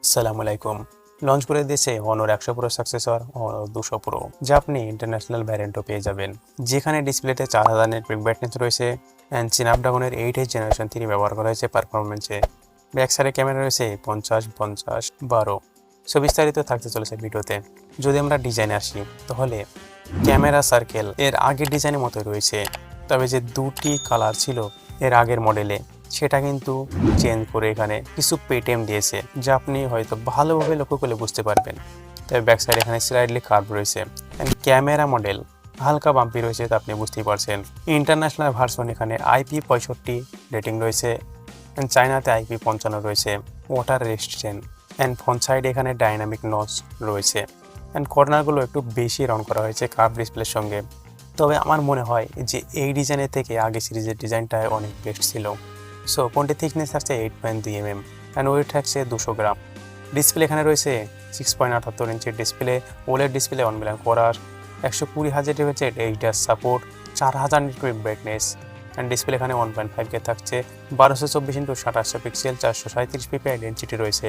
আসসালামু আলাইকুম। লঞ্চ করে দিয়েছে Honor 100 Pro successor Honor 200 Pro, যা আপনি ইন্টারন্যাশনাল ভ্যারিয়েন্টও পেয়ে যাবেন, যেখানে ডিসপ্লেতে 4000 নেট পিক ব্রাইটনেস রয়েছে অ্যান্ড স্ন্যাপড্রাগনের 8 জেনারেশন 3 ব্যবহার করা হয়েছে পারফরমেন্সে। ব্যাক সাইডে ক্যামেরা রয়েছে 50-50-12। সো বিস্তারিত থাকতে চলেছে ভিডিওতে। যদি আমরা ডিজাইনে আসি, তাহলে ক্যামেরা সার্কেল এর আগের ডিজাইনের মতোই রয়েছে, তবে যে দুটি কালার ছিল এর আগের মডেলে সেটা কিন্তু চেঞ্জ করে এখানে কিছু পেটিএম দিয়েছে, যা আপনি হয়তো ভালোভাবে লক্ষ্য করলে বুঝতে পারবেন। তবে ব্যাক সাইড এখানে স্লাইডলি কার্ভ রয়েছে অ্যান্ড ক্যামেরা মডেল হালকা বাম্পি রয়েছে, তা আপনি বুঝতেই পারছেন। ইন্টারন্যাশনাল ভার্সন এখানে IP65 রেটিং রয়েছে অ্যান্ড চায়নাতে IP55 রয়েছে, water resistant and front side এখানে ডাইনামিক নচ রয়েছে অ্যান্ড কর্নারগুলো একটু বেশি রাউন্ড করা হয়েছে কার্ভ ডিসপ্লের সঙ্গে। তবে আমার মনে হয় যে এই ডিজাইনের থেকে আগে সিরিজের ডিজাইনটা অনেক বেস্ট ছিল। সো ফোনটির থিকনেস থাকছে 8.2 mm অ্যান্ড ওয়েট থাকছে 200 গ্রাম। ডিসপ্লে এখানে রয়েছে 6.78 ইঞ্চির ডিসপ্লে, ওলেড ডিসপ্লে 1 মিলিয়ন করার, 120 hertz refresh rate, 8 support, 4000 nit brightness and display এখানে 1.5K থাকছে, 1224x2700 পিক্সেল, 437 পিপিআই ডেনসিটি রয়েছে।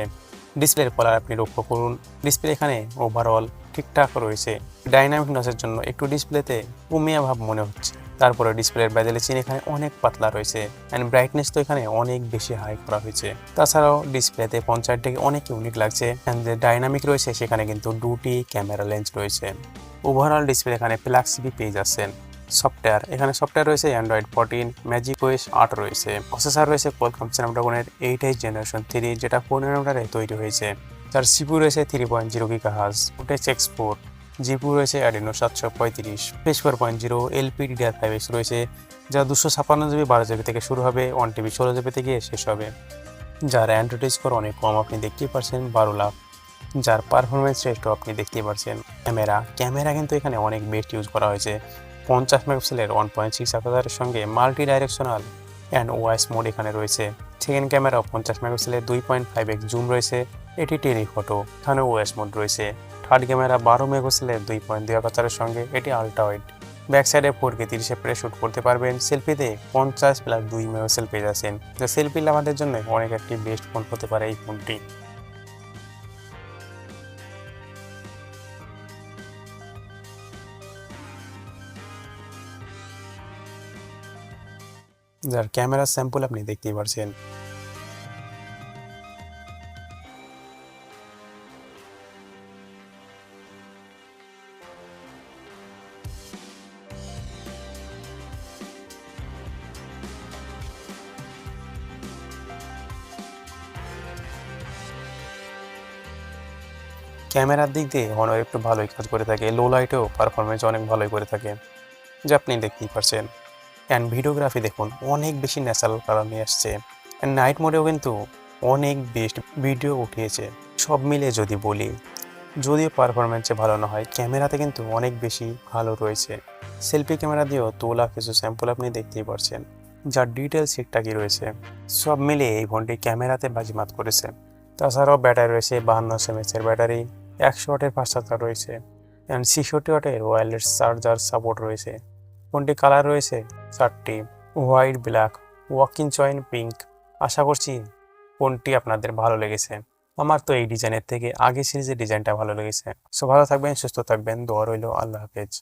ডিসপ্লের কালার আপনি লক্ষ্য করুন, ডিসপ্লে এখানে ওভারঅল ঠিকঠাক রয়েছে। ডাইনামিক নচের জন্য একটু ডিসপ্লেতে কমিয়া ভাব মনে হচ্ছে, তারপরে ডিসপ্লের বেজেল চিন এখানে অনেক পাতলা রয়েছে অ্যান্ড ব্রাইটনেস তো এখানে অনেক বেশি হাই করা হয়েছে। তাছাড়াও ডিসপ্লেতে পঞ্চায়েতটাকে অনেক ইউনিক লাগছে অ্যান্ড যে ডাইনামিক রয়েছে সেখানে কিন্তু দুটি ক্যামেরা লেন্স রয়েছে। ওভারঅল ডিসপ্লে এখানে ফ্ল্যাক্সিবি পেয়ে যাচ্ছেন। সফটওয়্যার এখানে সফটওয়্যার রয়েছে অ্যান্ড্রয়েড 14, ম্যাজিক ওএস 8 রয়েছে। প্রসেসর রয়েছে কোয়ালকম স্ন্যাপড্রাগনের 8 জেনারেশন 3, যেটা 4 ন্যানোমিটারে তৈরি হয়েছে। যার সিপিইউ রয়েছে 3.0 GHz, ফুটেজ এক্সপোর্ট। জিপিইউ রয়েছে Adreno 735, ফেস 4.0, LPDDR5X রয়েছে, যা 256GB 12GB থেকে শুরু হবে, 1TB 16GB থেকে শেষ হবে। যার অ্যান্ড্রয়েড স্কোর অনেক কম, আপনি দেখতেই পারছেন 12 লাখ। যার পারফরমেন্স রেটও আপনি দেখতেই পারছেন। ক্যামেরা কিন্তু এখানে অনেক বেস্ট ইউজ করা হয়েছে। 50 মেগাপিক্সেলের 1.6 আপারচারের সঙ্গে multi directional and wise mode এখানে রয়েছে। সেকেন্ড ক্যামেরাও 50 মেগাপিক্সেলের 2.5x জুম রয়েছে, এটি টেলিফটো, এখানে ওয়াইস মোড রয়েছে। থার্ড ক্যামেরা 12 মেগাপিক্সেলের 2.2 আপারচারের সঙ্গে, এটি আলট্রা ওয়াইড। ব্যাক সাইডে 4K 30 ফ্রেমে শুট করতে পারবেন। সেলফিতে 50+2 মেগাপিক্সেল পেয়ে যাচ্ছেন, যা সেলফি লাভারদের জন্য অনেক একটি বেস্ট ফোন হতে পারে এই ফোনটি। যার ক্যামেরার স্যাম্পল আপনি দেখতেই পারছেন। ক্যামেরার দিক দিয়ে Honor একটু ভালোই কাজ করে থাকে, লো লাইটেও পারফরমেন্স অনেক ভালোই করে থাকে, যা আপনি দেখতেই পারছেন। অ্যান্ড ভিডিওগ্রাফি দেখুন, অনেক বেশি ন্যাচারাল কালার নিয়ে আসছে অ্যান্ড নাইট মোডেও কিন্তু অনেক বেস্ট ভিডিও উঠিয়েছে। সব মিলে যদি বলি, যদিও পারফরমেন্সে ভালো না হয়, ক্যামেরাতে কিন্তু অনেক বেশি ভালো রয়েছে। সেলফি ক্যামেরা দিয়েও তোলা কিছু স্যাম্পল আপনি দেখতেই পারছেন, যার ডিটেলস ঠিকঠাকই রয়েছে। সব মিলে এই ফোনটি ক্যামেরাতে বাজিমাত করেছে। তাছাড়াও ব্যাটারি রয়েছে 52 mAh ব্যাটারি, 100 ওয়াটের ফাস্ট চার্জার রয়েছে অ্যান্ড 66 ওয়াটের ওয়্যারলেস চার্জার সাপোর্ট রয়েছে। ফোনটি কালার রয়েছে 4টি, হোয়াইট, ব্ল্যাক, ওয়াকিং চয়েন, পিঙ্ক। আশা করছি ফোনটি আপনাদের ভালো লেগেছে। আমার তো এই ডিজাইনের থেকে আগে সিরিজের ডিজাইনটা ভালো লেগেছে। সো ভালো থাকবেন, সুস্থ থাকবেন, দোয়া রইল। আল্লাহ হাফেজ।